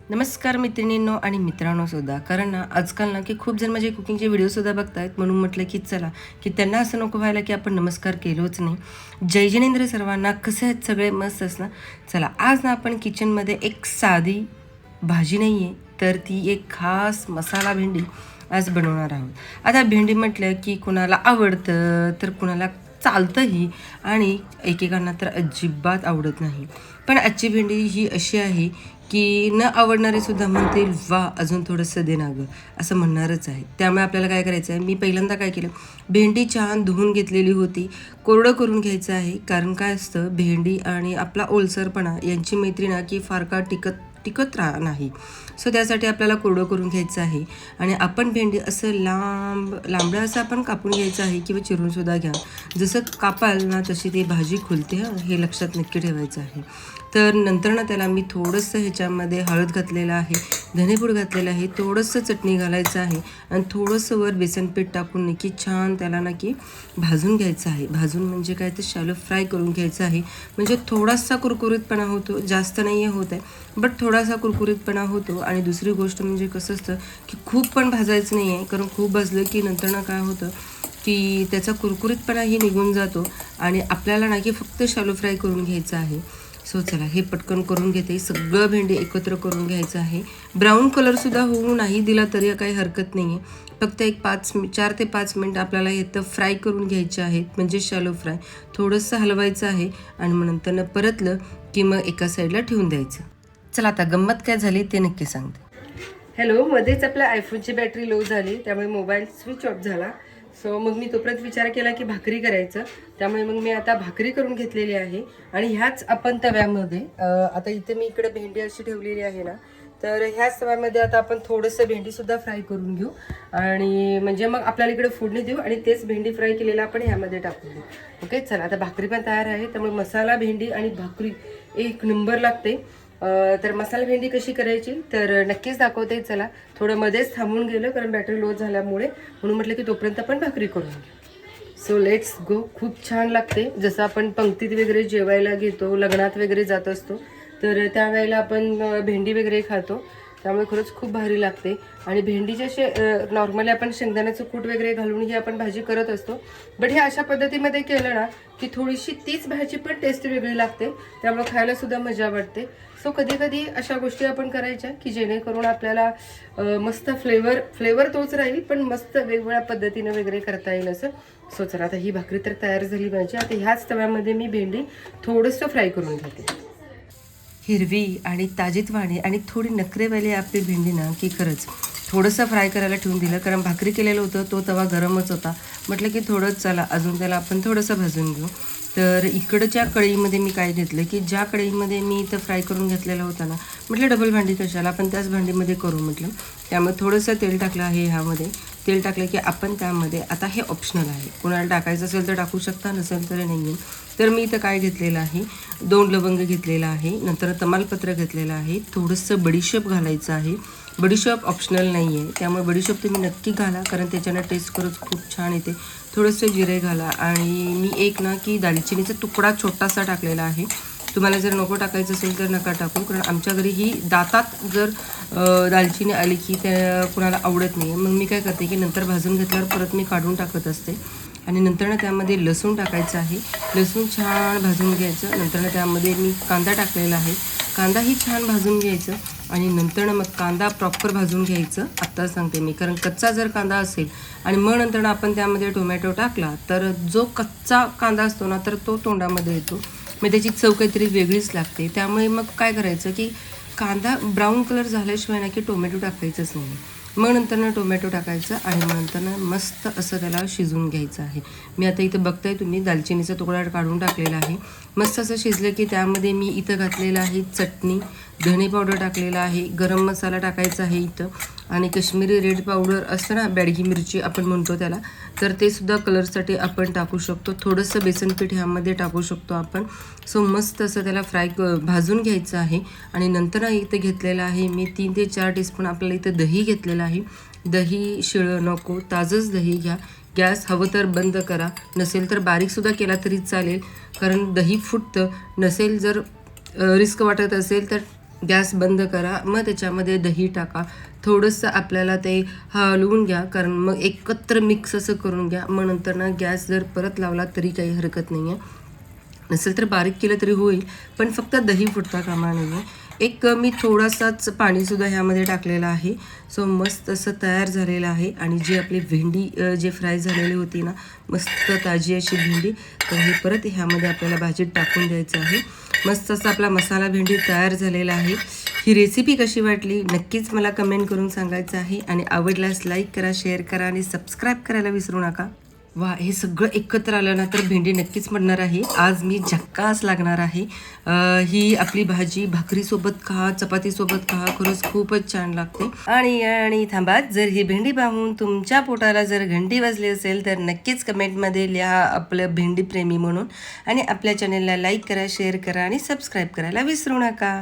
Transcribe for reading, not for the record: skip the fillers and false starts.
नमस्कार मैत्रिणींनो आणि मित्रांनो सुद्धा. कारण ना आजकाल ना की खूप जण माझे कुकिंगचे व्हिडिओसुद्धा बघतायत, म्हणून म्हटलं की चला की त्यांना असं नको व्हायला की आपण नमस्कार केलोच नाही. जय जिनेंद्र सर्वांना. कसे आहेत सगळे? मस्त ना. चला आज ना आपण किचनमध्ये एक साधी भाजी नाही आहे, तर ती एक खास मसाला भेंडी आज बनवणार आहोत. आता भेंडी म्हटलं की कुणाला आवडतं तर कुणाला चालतंही आणि एकेकांना तर अजिबात आवडत नाही. पण आजची भेंडी ही अशी आहे की न आवडणारे सुद्धा म्हणतील वा अजून थोडंसं दे ना गं, असं म्हणणारच आहे. त्यामुळे आपल्याला काय करायचं आहे, मी पहिल्यांदा काय केलं, भेंडी छान धुवून घेतलेली होती, कोरडं करून घ्यायचं आहे. कारण काय असतं, भेंडी आणि आपला ओलसरपणा यांची मैत्री ना की फार काळ टिकत नाही. सो त्यासाठी आपल्याला कोरडं करून घ्यायचं आहे. आणि आपण भेंडी असं लांबडं असं आपण कापून घ्यायचं आहे किंवा चिरूनसुद्धा घ्या. जसं कापाल ना तशी ती भाजी खुलते, हे लक्षात नक्की ठेवायचं आहे. तर नंतर ना त्याला मी थोडंसं ह्याच्यामध्ये हळद घातलेलं आहे, धनेपूड घातलेलं आहे, थोडंसं चटणी घालायचं आहे आणि थोडंसं वर बेसन पीठ टाकून नक्की छान त्याला नक्की भाजून घ्यायचं आहे. भाजून म्हणजे काय, तर शॅलो फ्राय करून घ्यायचं आहे. म्हणजे थोडासा कुरकुरीतपणा होतो, जास्त नाही होत आहे, बट थोडासा कुरकुरीतपणा होतो. आणि दुसरी गोष्ट म्हणजे कसं असतं की खूप पण भाजायचं नाही आहे, कारण खूप भाजलं की नंतर ना काय होतं की त्याचा कुरकुरीतपणाही निघून जातो आणि आपल्याला ना की फक्त शॅलो फ्राय करून घ्यायचं आहे. सो चला हे पटकन करून घेते. सगळं भेंडी एकत्र करून घ्यायचं आहे. ब्राऊन कलरसुद्धा होऊ नाही दिला तरी काही हरकत नाही आहे. फक्त एक 4 ते 5 मिनटं आपल्याला इथं फ्राय करून घ्यायचे आहेत, म्हणजे शॅलो फ्राय. थोडंसं हलवायचं आहे आणि मग नंतर परतलं की मग एका साईडला ठेवून द्यायचं. चला आता गंमत काय झाली ते नक्की सांगते. हॅलो, मध्येच आपल्या आयफोनची बॅटरी लो झाली, त्यामुळे मोबाईल स्विच ऑफ झाला. सो मग मी तोपर्यंत विचार केला की भाकरी करायचं. त्यामुळे मग मी आता भाकरी करून घेतलेली आहे. आणि ह्याच आपण तव्यामध्ये आता इथे मी इकडे भेंडी अशी ठेवलेली आहे ना, तर ह्याच तव्यामध्ये आता आपण थोडंसं भेंडीसुद्धा फ्राय करून घेऊ. आणि म्हणजे मग आपल्याला इकडे फोडणी देऊ आणि तेच भेंडी फ्राय केलेलं आपण ह्यामध्ये टाकून देऊ. ओके, चला आता भाकरी पण तयार आहे. त्यामुळे मसाला भेंडी आणि भाकरी एक नंबर लागते. तर मसाला भेंडी कशी करायची तर नक्कीच दाखवते. चला, थोडं मध्येच थांबून गेलं कारण बॅटरी लो झाल्यामुळे, म्हणून म्हटलं की तोपर्यंत आपण भाकरी करून घेऊ. So let's go. खूप छान लागते. जसं आपण पंक्तीत वगैरे जेवायला घेतो, लग्नात वगैरे जात असतो, तर त्यावेळेला आपण भेंडी वगैरे खातो. त्यामुळे खरंच खूप भारी लागते. आणि भेंडीचे असे नॉर्मली आपण शेंगदाण्याचं कूट वगैरे घालून ही आपण भाजी करत असतो, बट हे अशा पद्धतीमध्ये केलं ना की थोडीशी तीच भाजी पण टेस्ट वेगळी लागते, त्यामुळे खायलासुद्धा मजा वाटते. सो कधी कधी अशा गोष्टी आपण करायच्या की जेणेकरून आपल्याला मस्त फ्लेवर तोच राहील, पण मस्त वेगवेगळ्या पद्धतीनं वगैरे करता येईल असं. सो चला आता ही भाकरी तर तयार झाली पाहिजे. आता ह्याच तव्यामध्ये मी भेंडी थोडंसं फ्राय करून घेते. हिरवी आणि ताजीतवाणी आणि थोडी नखरेवाली आपली भेंडी ना की खरंच थोडंसं फ्राय करायला ठेवून दिलं, कारण भाकरी केलेलं होतं, तो तवा गरमच होता. म्हटलं की थोडंच चला अजून त्याला आपण थोडंसं भाजून घेऊ. तर इकडच्या कढईमध्ये मी काय घेतलं की ज्या कढईमध्ये मी इथं फ्राय करून घेतलेला होता ना, म्हटलं डबल भांडी कशाला, आपण त्याच भांडीमध्ये करू म्हटलं. त्यामुळे थोडंसं तेल टाकलं आहे ह्यामध्ये. तेल टाकलं की आपण त्यामध्ये, आता हे ऑप्शनल आहे, कोणाला टाकायचं असेल तर टाकू शकता, नसेल तर नाही आहे. तर मी इथं काय घेतलेलं आहे, 2 लवंग घेतलेला आहे, नंतर तमालपत्र घेतलेलं आहे, थोडंसं बडीशेप घालायचं आहे. बडीशेप ऑप्शनल नाही आहे, त्यामुळे बडीशेप तुम्ही नक्की घाला, कारण त्याच्यानं टेस्ट खरंच खूप छान येते. थोडंसं जिरे घाला. आणि मी एक ना की दालचिनीचा तुकडा छोटासा टाकलेला आहे. तुम्हाला जर नको टाकायचं असेल तर नका टाकू, कारण आमच्या घरी ही दातात जर दालचिनी आली की त्या कुणाला आवडत नाही. मग मी काय करते की नंतर भाजून घेतल्यावर परत मी काढून टाकत असते. आणि नंतर ना त्यामध्ये लसूण टाकायचं आहे. लसूण छान भाजून घ्यायचं. नंतर ना त्यामध्ये मी कांदा टाकलेला आहे, कांदाही छान भाजून घ्यायचं. आणि नंतर मग कांदा प्रॉपर भाजून घ्यायचं, आत्ता सांगते मी, कारण कच्चा जर कांदा असेल आणि मग नंतर आपण त्यामध्ये टोमॅटो टाकला तर जो कच्चा कांदा असतो ना तर तो तोंडामध्ये येतो, मग त्याची चव काहीतरी वेगळीच लागते. त्यामुळे मग काय करायचं की कांदा ब्राऊन कलर झाल्याशिवाय ना की टोमॅटो टाकायचंच नाही. मग नंतर टोमॅटो टाकायचं आणि मग नंतर मस्त असं त्याला शिजवून घ्यायचं आहे. मी आता इथं बघताय तुम्ही दालचिनीचा तुकडा काढून टाकलेला आहे. मस्त असं शिजलं की त्यामध्ये मी इथं घातलेलं आहे चटणी, धणे पावडर टाकलेला आहे, गरम मसाला टाकायचा आहे इथं, आणि कश्मीरी रेड पावडर असतं ना, बॅडगी मिरची आपण म्हणतो त्याला, तर ते सुद्धा कलरसाठी आपण टाकू शकतो. थोडंसं बेसन पीठ ह्यामध्ये टाकू शकतो आपण. सो मस्त असं त्याला भाजून घ्यायचं आहे. आणि नंतर इथं घेतलेलं आहे मी 3 ते 4 टीस्पून आपल्याला इथं दही घेतलेलं आहे. दही शिळं नको, ताजंच दही घ्या. गॅस हवं तर बंद करा, नसेल तर बारीकसुद्धा केला तरी चालेल, कारण दही फुटतं. नसेल जर रिस्क वाटत असेल तर गॅस बंद करा, मग त्याच्यामध्ये दही टाका, थोडंसं आपल्याला ते हलवून घ्या, कारण मग एकत्र मिक्स असं करून घ्या. मग नंतर ना गॅस जर परत लावला तरी काही हरकत नाही आहे, नसेल तर बारीक केलं तरी होईल, पण फक्त दही फुटता कामा नये. एक मी थोडासाच पाणीसुद्धा ह्यामध्ये टाकलेलं आहे. सो मस्त असं तयार झालेलं आहे. आणि जी आपली भेंडी जे फ्राय झालेली होती ना, मस्त ताजी अशी भेंडी, तर हे परत ह्यामध्ये आपल्याला भाजीत टाकून द्यायचं आहे. मस्त असा आपला मसाला भेंडी तयार झालेला आहे. ही रेसिपी कशी वाटली नक्कीच मला कमेंट करून सांगायचं आहे. आणि आवडल्यास लाईक करा, शेअर करा आणि सबस्क्राईब करायला विसरू नका. वा, हे सगळं एकत्र आलं ना तर भेंडी नक्कीच बनणार आहे. आज मी झक्कास लागणार आहे. ही आपली भाजी भाकरीसोबत खा, चपातीसोबत खा, खरंच खूपच छान लागते. आणि थांबा, जर ही भेंडी पाहून तुमच्या पोटाला जर घंटी वाजली असेल तर नक्कीच कमेंटमध्ये लिहा आपलं भेंडी प्रेमी म्हणून. आणि आपल्या चॅनेलला लाईक करा, शेअर करा आणि सबस्क्राईब करायला विसरू नका.